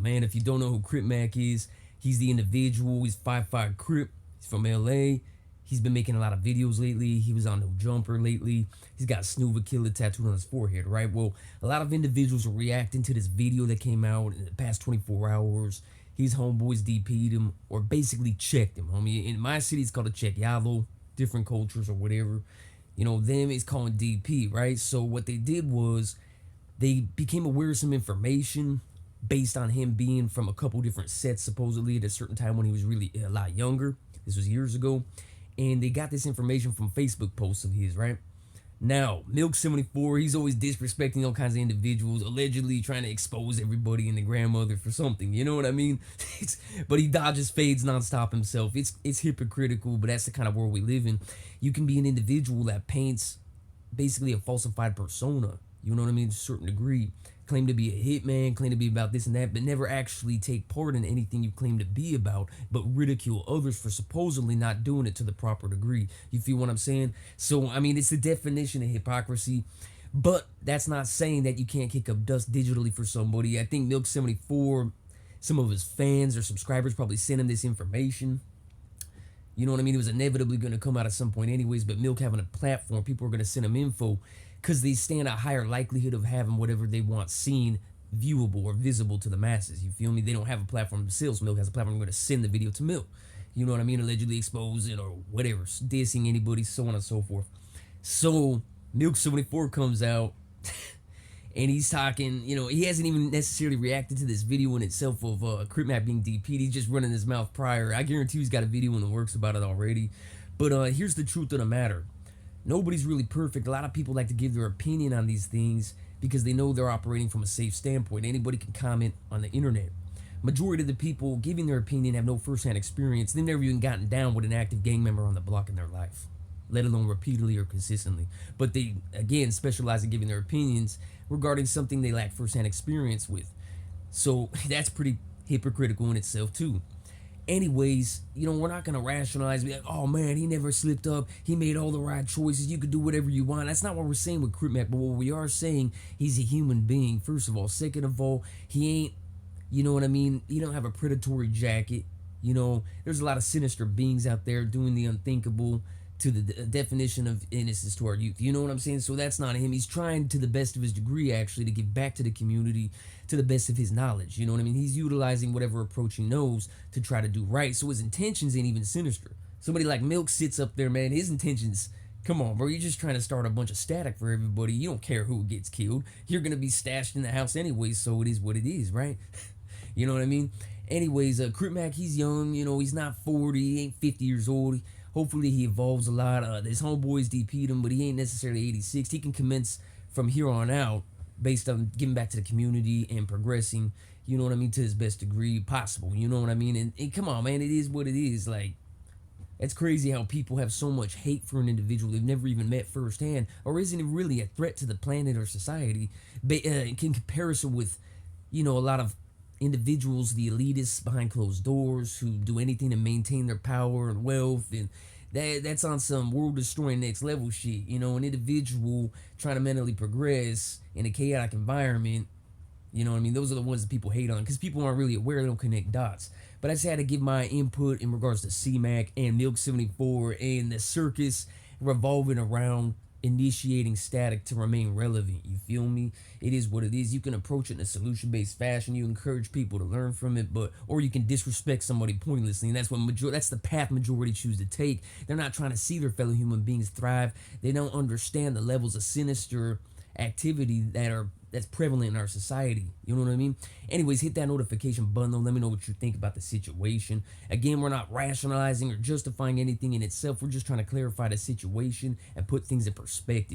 man. If you don't know who CRIP is, he's the individual. He's 5'5" CRIP. He's from LA. He's been making a lot of videos lately. He was on No Jumper lately. He's got Snuva Killer tattooed on his forehead, right? Well, a lot of individuals are reacting to this video that came out in the past 24 hours. His homeboys DP'd him, or basically checked him, homie. In my city, it's called a check yalo, different cultures or whatever. You know, them is calling DP, right? So what they did was they became aware of some information based on him being from a couple different sets, supposedly at a certain time when he was really a lot younger. This was years ago. And they got this information from Facebook posts of his, right? Now, Milk74, he's always disrespecting all kinds of individuals, allegedly trying to expose everybody and the grandmother for something. You know what I mean? But he dodges fades nonstop himself. It's hypocritical, but that's the kind of world we live in. You can be an individual that paints basically a falsified persona. You know what I mean? To a certain degree. Claim to be a hitman, claim to be about this and that, but never actually take part in anything you claim to be about, but ridicule others for supposedly not doing it to the proper degree. You feel what I'm saying? So, I mean, it's the definition of hypocrisy, but that's not saying that you can't kick up dust digitally for somebody. I think Milk74, some of his fans or subscribers probably sent him this information. You know what I mean? It was inevitably going to come out at some point anyways, but Milk having a platform, people are going to send him info because they stand a higher likelihood of having whatever they want seen, viewable, or visible to the masses. You feel me? They don't have a platform themselves. Milk has a platform. I'm going to send the video to Milk. You know what I mean? Allegedly expose it or whatever. Dissing anybody, so on and so forth. So, Milk74 comes out and he's talking, you know, he hasn't even necessarily reacted to this video in itself of CRIP being DP'd. He's just running his mouth prior. I guarantee he's got a video in the works about it already. But here's the truth of the matter. Nobody's really perfect. A lot of people like to give their opinion on these things because they know they're operating from a safe standpoint. Anybody can comment on the internet. Majority of the people giving their opinion have no first-hand experience. They've never even gotten down with an active gang member on the block in their life, let alone repeatedly or consistently. But they, again, specialize in giving their opinions regarding something they lack first-hand experience with. So that's pretty hypocritical in itself too. Anyways, you know, we're not going to rationalize, be like, oh man, he never slipped up. He made all the right choices. You could do whatever you want. That's not what we're saying with CRIP, but what we are saying, he's a human being, first of all. Second of all, he ain't, you know what I mean? He don't have a predatory jacket. You know, there's a lot of sinister beings out there doing the unthinkable to the definition of innocence to our youth. You know what I'm saying? So that's not him. He's trying to the best of his degree, actually, to give back to the community to the best of his knowledge. You know what I mean? He's utilizing whatever approach he knows to try to do right. So his intentions ain't even sinister. Somebody like Milk sits up there, man. His intentions, come on, bro. You're just trying to start a bunch of static for everybody. You don't care who gets killed. You're going to be stashed in the house anyway, so it is what it is, right? You know what I mean? Anyways, CRIP, he's young. You know, he's not 40. He ain't 50 years old. Hopefully he evolves a lot. His homeboys DP'd him, but he ain't necessarily 86. He can commence from here on out based on giving back to the community and progressing, you know what I mean, to his best degree possible. You know what I mean? And come on, man, it is what it is. Like, it's crazy how people have so much hate for an individual they've never even met firsthand, or isn't it really a threat to the planet or society in comparison with, you know, a lot of individuals, the elitists behind closed doors who do anything to maintain their power and wealth, and that's on some world-destroying next level shit. You know, an individual trying to mentally progress in a chaotic environment, you know what I mean? Those are the ones that people hate on because people aren't really aware, they don't connect dots. But I just had to give my input in regards to CMAC and Milk74 and the circus revolving around initiating static to remain relevant. You feel me? It is what it is. You can approach it in a solution-based fashion. You encourage people to learn from it, or you can disrespect somebody pointlessly, and that's the path majority choose to take. They're not trying to see their fellow human beings thrive. They don't understand the levels of sinister activity that's prevalent in our society. You know what I mean? Anyways, hit that notification button though. Let me know what you think about the situation. Again, we're not rationalizing or justifying anything in itself. We're just trying to clarify the situation and put things in perspective.